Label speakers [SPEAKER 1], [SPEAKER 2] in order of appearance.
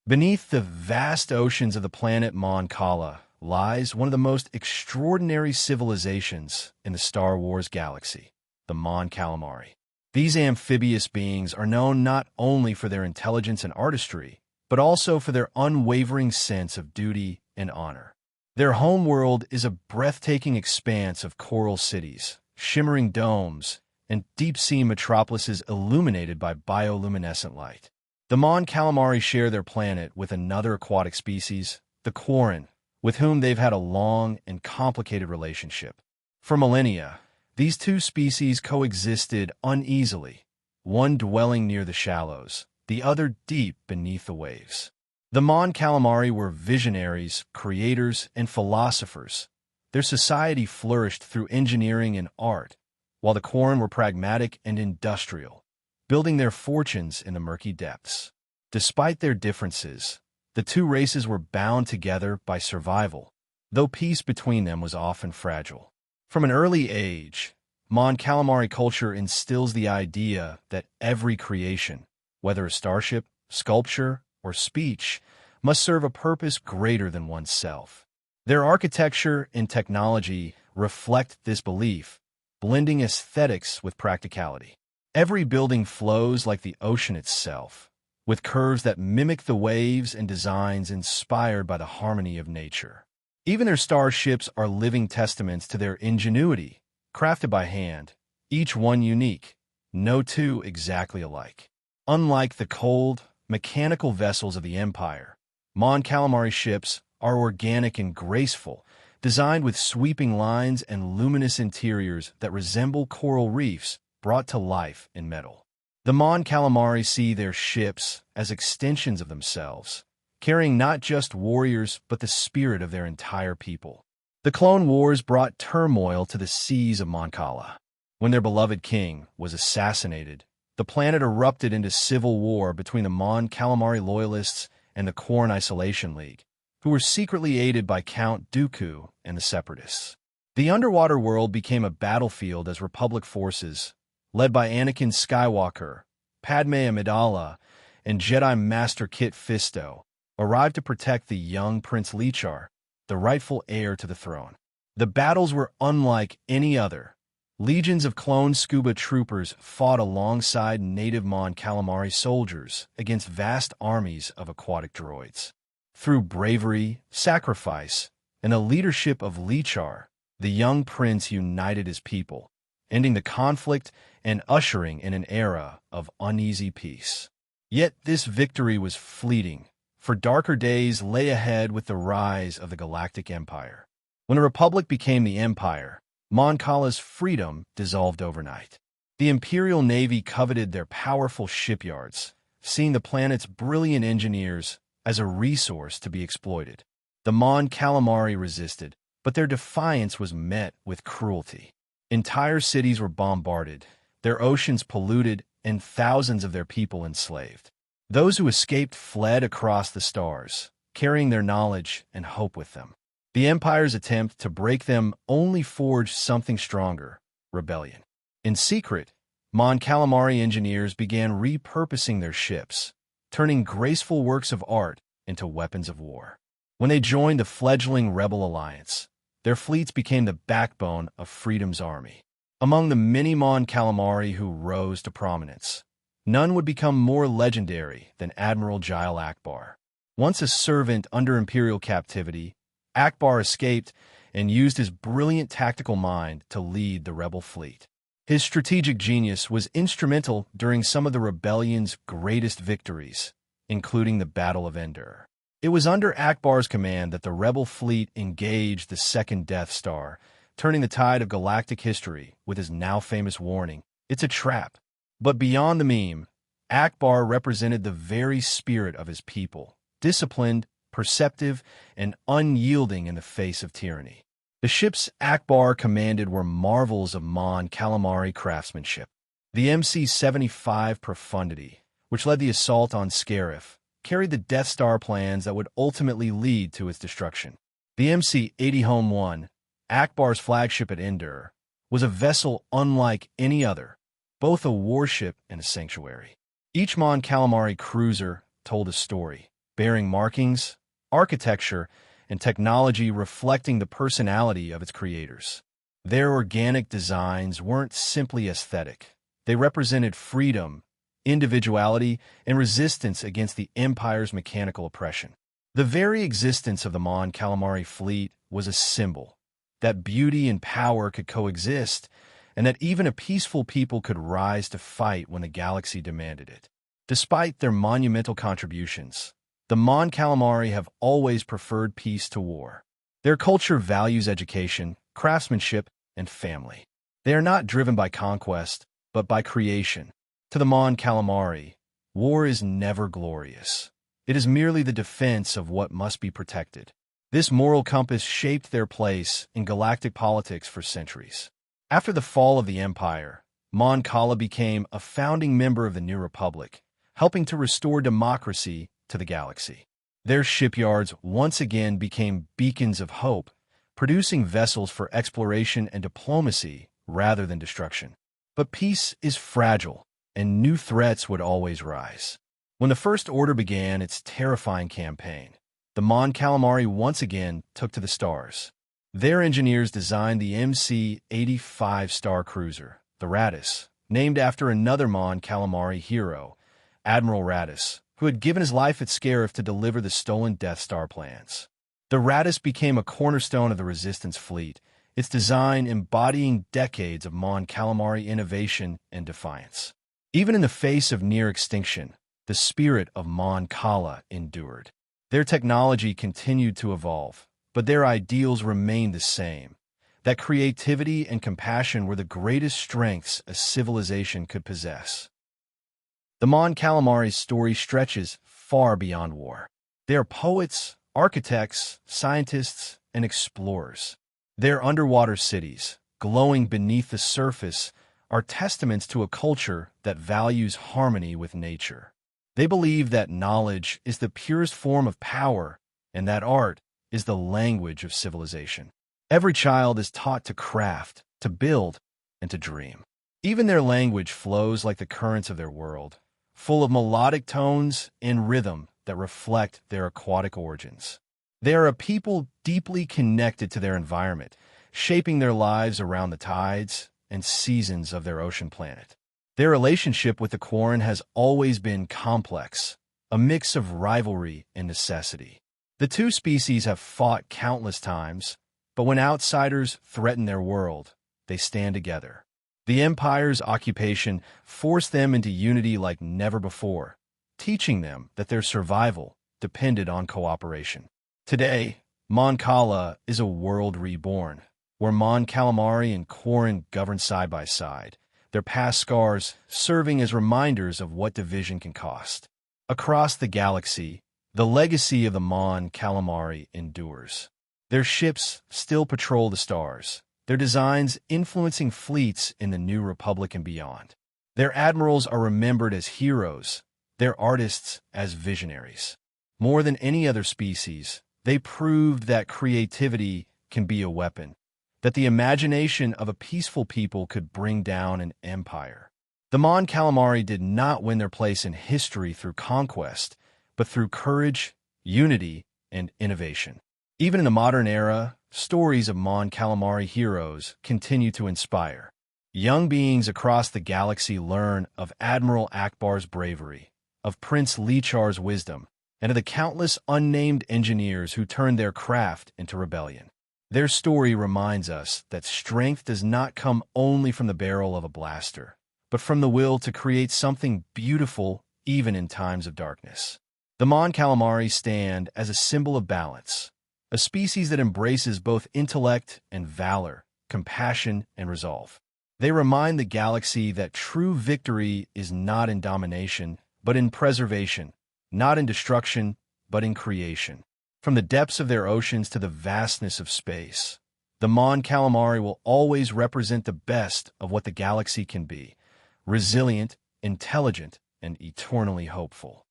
[SPEAKER 1] Beneath the vast oceans of the planet Mon Cala lies one of the most extraordinary civilizations in the Star Wars galaxy, the Mon Calamari. These amphibious beings are known not only for their intelligence and artistry, but also for their unwavering sense of duty and honor. Their homeworld is a breathtaking expanse of coral cities, shimmering domes, and deep-sea metropolises illuminated by bioluminescent light. The Mon Calamari share their planet with another aquatic species, the Quarren, with whom they've had a long and complicated relationship. For millennia, these two species coexisted uneasily, one dwelling near the shallows, the other deep beneath the waves. The Mon Calamari were visionaries, creators, and philosophers. Their society flourished through engineering and art, while the Quarren were pragmatic and industrial, building their fortunes in the murky depths. Despite their differences, the two races were bound together by survival, though peace between them was often fragile. From an early age, Mon Calamari culture instills the idea that every creation, whether a starship, sculpture, or speech, must serve a purpose greater than oneself. Their architecture and technology reflect this belief, blending aesthetics with practicality. Every building flows like the ocean itself, with curves that mimic the waves and designs inspired by the harmony of nature. Even their starships are living testaments to their ingenuity, crafted by hand, each one unique, no two exactly alike. Unlike the cold, mechanical vessels of the Empire, Mon Calamari ships are organic and graceful, designed with sweeping lines and luminous interiors that resemble coral reefs brought to life in metal. The Mon Calamari see their ships as extensions of themselves, carrying not just warriors but the spirit of their entire people. The Clone Wars brought turmoil to the seas of Mon Cala. When their beloved king was assassinated, the planet erupted into civil war between the Mon Calamari loyalists and the Quarren Isolation League, who were secretly aided by Count Dooku and the Separatists. The underwater world became a battlefield as Republic forces, led by Anakin Skywalker, Padme Amidala, and Jedi Master Kit Fisto, arrived to protect the young Prince Lichar, the rightful heir to the throne. The battles were unlike any other. Legions of clone scuba troopers fought alongside native Mon Calamari soldiers against vast armies of aquatic droids. Through bravery, sacrifice, and the leadership of Lichar, the young prince united his people, ending the conflict and ushering in an era of uneasy peace. Yet this victory was fleeting, for darker days lay ahead with the rise of the Galactic Empire. When the Republic became the Empire, Mon Cala's freedom dissolved overnight. The Imperial Navy coveted their powerful shipyards, seeing the planet's brilliant engineers as a resource to be exploited. The Mon Calamari resisted, but their defiance was met with cruelty. Entire cities were bombarded, their oceans polluted, and thousands of their people enslaved. Those who escaped fled across the stars, carrying their knowledge and hope with them. The Empire's attempt to break them only forged something stronger: rebellion. In secret, Mon Calamari engineers began repurposing their ships, turning graceful works of art into weapons of war. When they joined the fledgling Rebel Alliance, their fleets became the backbone of Freedom's army. Among the many Mon Calamari who rose to prominence, none would become more legendary than Admiral Ackbar. Once a servant under Imperial captivity, Ackbar escaped and used his brilliant tactical mind to lead the rebel fleet. His strategic genius was instrumental during some of the rebellion's greatest victories, including the Battle of Endor. It was under Ackbar's command that the rebel fleet engaged the second Death Star, turning the tide of galactic history with his now famous warning, "It's a trap." But beyond the meme, Ackbar represented the very spirit of his people, disciplined, perceptive, and unyielding in the face of tyranny. The ships Ackbar commanded were marvels of Mon Calamari craftsmanship. The MC-75 Profundity, which led the assault on Scarif, carried the Death Star plans that would ultimately lead to its destruction. The MC-80 Home 1, Ackbar's flagship at Endor, was a vessel unlike any other, both a warship and a sanctuary. Each Mon Calamari cruiser told a story, bearing markings, architecture, and technology reflecting the personality of its creators. Their organic designs weren't simply aesthetic. They represented freedom, individuality, and resistance against the Empire's mechanical oppression. The very existence of the Mon Calamari fleet was a symbol that beauty and power could coexist, and that even a peaceful people could rise to fight when the galaxy demanded it. Despite their monumental contributions, the Mon Calamari have always preferred peace to war. Their culture values education, craftsmanship, and family. They are not driven by conquest, but by creation. To the Mon Calamari, war is never glorious. It is merely the defense of what must be protected. This moral compass shaped their place in galactic politics for centuries. After the fall of the Empire, Mon Cala became a founding member of the New Republic, helping to restore democracy to the galaxy. Their shipyards once again became beacons of hope, producing vessels for exploration and diplomacy rather than destruction. But peace is fragile, and new threats would always rise. When the First Order began its terrifying campaign, the Mon Calamari once again took to the stars. Their engineers designed the MC-85 star cruiser, the Raddus, named after another Mon Calamari hero, Admiral Raddus, who had given his life at Scarif to deliver the stolen Death Star plans. The Raddus became a cornerstone of the Resistance fleet, its design embodying decades of Mon Calamari innovation and defiance. Even in the face of near extinction, the spirit of Mon Cala endured. Their technology continued to evolve, but their ideals remained the same. That creativity and compassion were the greatest strengths a civilization could possess. The Mon Calamari's story stretches far beyond war. They are poets, architects, scientists, and explorers. Their underwater cities, glowing beneath the surface, are testaments to a culture that values harmony with nature. They believe that knowledge is the purest form of power and that art is the language of civilization. Every child is taught to craft, to build, and to dream. Even their language flows like the currents of their world, full of melodic tones and rhythm that reflect their aquatic origins. They are a people deeply connected to their environment, shaping their lives around the tides and seasons of their ocean planet. Their relationship with the Quarren has always been complex, a mix of rivalry and necessity. The two species have fought countless times, but when outsiders threaten their world, they stand together. The Empire's occupation forced them into unity like never before, teaching them that their survival depended on cooperation. Today, Mon Cala is a world reborn, where Mon Calamari and Quarren govern side by side, their past scars serving as reminders of what division can cost. Across the galaxy, the legacy of the Mon Calamari endures. Their ships still patrol the stars, their designs influencing fleets in the New Republic and beyond. Their admirals are remembered as heroes, their artists as visionaries. More than any other species, they proved that creativity can be a weapon, that the imagination of a peaceful people could bring down an empire. The Mon Calamari did not win their place in history through conquest, but through courage, unity, and innovation. Even in the modern era, stories of Mon Calamari heroes continue to inspire. Young beings across the galaxy learn of Admiral Ackbar's bravery, of Prince Lechar's wisdom, and of the countless unnamed engineers who turned their craft into rebellion. Their story reminds us that strength does not come only from the barrel of a blaster, but from the will to create something beautiful even in times of darkness. The Mon Calamari stand as a symbol of balance, a species that embraces both intellect and valor, compassion and resolve. They remind the galaxy that true victory is not in domination, but in preservation, not in destruction, but in creation. From the depths of their oceans to the vastness of space, the Mon Calamari will always represent the best of what the galaxy can be: resilient, intelligent, and eternally hopeful.